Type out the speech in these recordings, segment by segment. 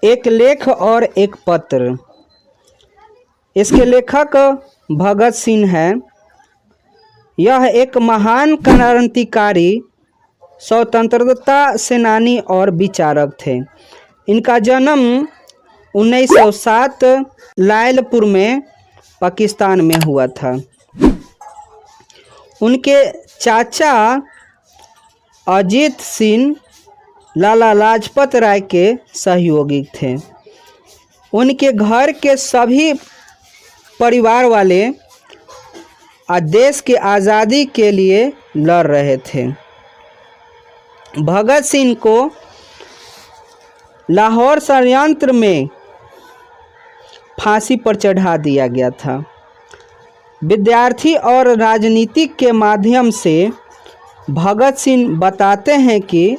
एक लेख और एक पत्र। इसके लेखक भगत सिंह हैं। यह एक महान क्रांतिकारी, स्वतंत्रता सेनानी और विचारक थे। इनका जन्म 1907 लायलपुर में पाकिस्तान में हुआ था। उनके चाचा अजीत सिंह लाला लाजपत राय के सहयोगी थे। उनके घर के सभी परिवार वाले देश की आज़ादी के लिए लड़ रहे थे। भगत सिंह को लाहौर षड्यंत्र में फांसी पर चढ़ा दिया गया था। विद्यार्थी और राजनीतिक के माध्यम से भगत सिंह बताते हैं कि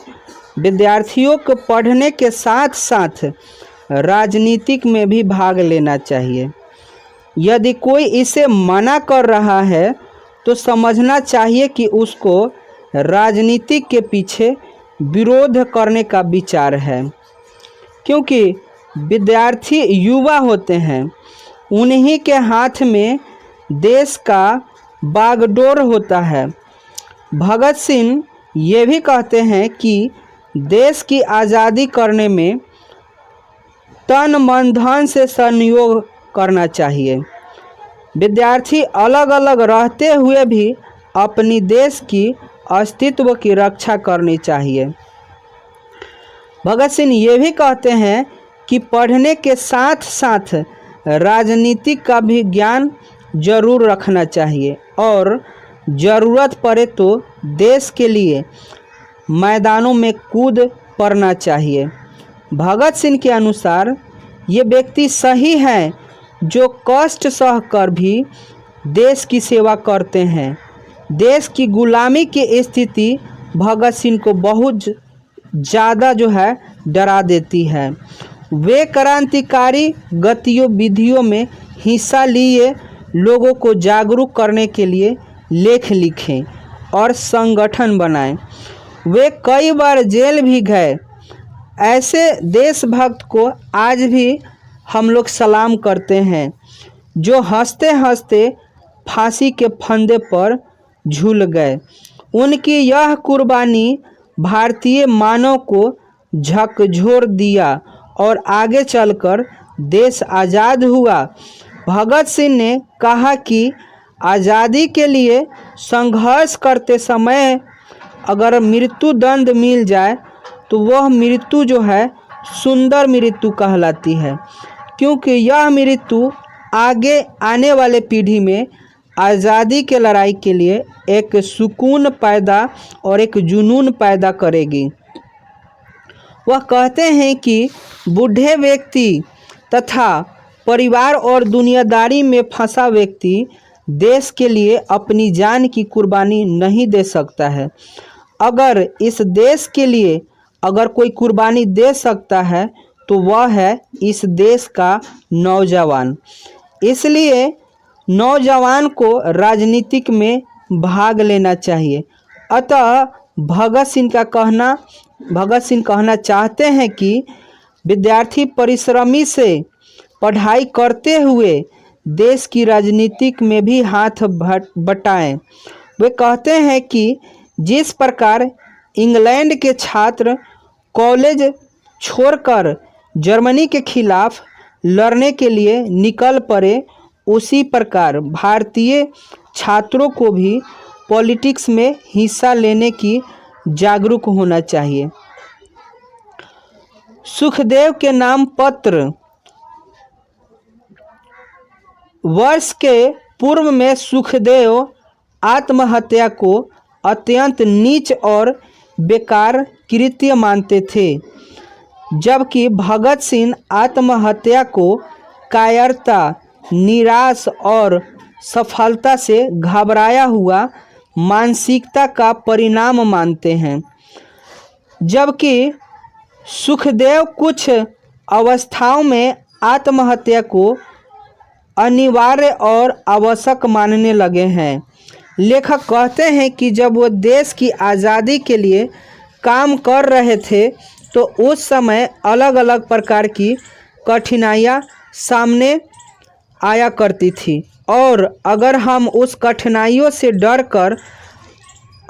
विद्यार्थियों को पढ़ने के साथ साथ राजनीतिक में भी भाग लेना चाहिए। यदि कोई इसे मना कर रहा है तो समझना चाहिए कि उसको राजनीति के पीछे विरोध करने का विचार है, क्योंकि विद्यार्थी युवा होते हैं। उन्हीं के हाथ में देश का बागडोर होता है। भगत सिंह ये भी कहते हैं कि देश की आज़ादी करने में तन मन धन से सहयोग करना चाहिए। विद्यार्थी अलग अलग रहते हुए भी अपनी देश की अस्तित्व की रक्षा करनी चाहिए। भगत सिंह ये भी कहते हैं कि पढ़ने के साथ साथ राजनीति का भी ज्ञान जरूर रखना चाहिए और ज़रूरत पड़े तो देश के लिए मैदानों में कूद पड़ना चाहिए। भगत सिंह के अनुसार ये व्यक्ति सही हैं जो कष्ट सहकर भी देश की सेवा करते हैं। देश की गुलामी की स्थिति भगत सिंह को बहुत ज़्यादा डरा देती है। वे क्रांतिकारी गतिविधियों में हिस्सा लिए लोगों को जागरूक करने के लिए लेख लिखें और संगठन बनाएं। वे कई बार जेल भी गए। ऐसे देशभक्त को आज भी हम लोग सलाम करते हैं, जो हंसते हंसते फांसी के फंदे पर झूल गए। उनकी यह कुर्बानी भारतीय मानव को झकझोर दिया और आगे चलकर देश आज़ाद हुआ। भगत सिंह ने कहा कि आज़ादी के लिए संघर्ष करते समय अगर मृत्यु दंड मिल जाए तो वह मृत्यु सुंदर मृत्यु कहलाती है, क्योंकि यह मृत्यु आगे आने वाले पीढ़ी में आज़ादी के लड़ाई के लिए एक सुकून पैदा और एक जुनून पैदा करेगी। वह कहते हैं कि बूढ़े व्यक्ति तथा परिवार और दुनियादारी में फंसा व्यक्ति देश के लिए अपनी जान की कुर्बानी नहीं दे सकता है। अगर इस देश के लिए अगर कोई कुर्बानी दे सकता है तो वह है इस देश का नौजवान। इसलिए नौजवान को राजनीतिक में भाग लेना चाहिए। अतः भगत सिंह कहना चाहते हैं कि विद्यार्थी परिश्रमी से पढ़ाई करते हुए देश की राजनीतिक में भी हाथ बटाएं। वे कहते हैं कि जिस प्रकार इंग्लैंड के छात्र कॉलेज छोड़कर जर्मनी के खिलाफ लड़ने के लिए निकल पड़े, उसी प्रकार भारतीय छात्रों को भी पॉलिटिक्स में हिस्सा लेने की जागरूक होना चाहिए। सुखदेव के नाम पत्र। वर्ष के पूर्व में सुखदेव आत्महत्या को अत्यंत नीच और बेकार कृत्य मानते थे, जबकि भगत सिंह आत्महत्या को कायरता, निराश और सफलता से घबराया हुआ मानसिकता का परिणाम मानते हैं। जबकि सुखदेव कुछ अवस्थाओं में आत्महत्या को अनिवार्य और आवश्यक मानने लगे हैं। लेखक कहते हैं कि जब वो देश की आज़ादी के लिए काम कर रहे थे तो उस समय अलग अलग प्रकार की कठिनाइयाँ सामने आया करती थी, और अगर हम उस कठिनाइयों से डरकर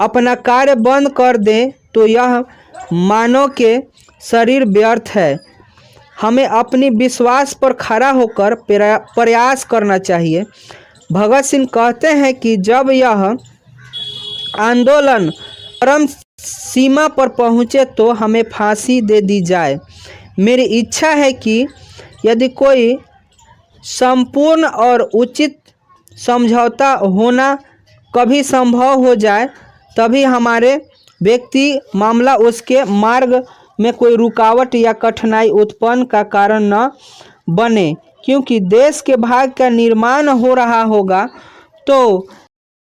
अपना कार्य बंद कर दें तो यह मानव के शरीर व्यर्थ है। हमें अपनी विश्वास पर खड़ा होकर प्रयास करना चाहिए। भगत सिंह कहते हैं कि जब यह आंदोलन चरम सीमा पर पहुँचे तो हमें फांसी दे दी जाए। मेरी इच्छा है कि यदि कोई संपूर्ण और उचित समझौता होना कभी संभव हो जाए, तभी हमारे व्यक्ति मामला उसके मार्ग में कोई रुकावट या कठिनाई उत्पन्न का कारण न बने, क्योंकि देश के भाग्य का निर्माण हो रहा होगा तो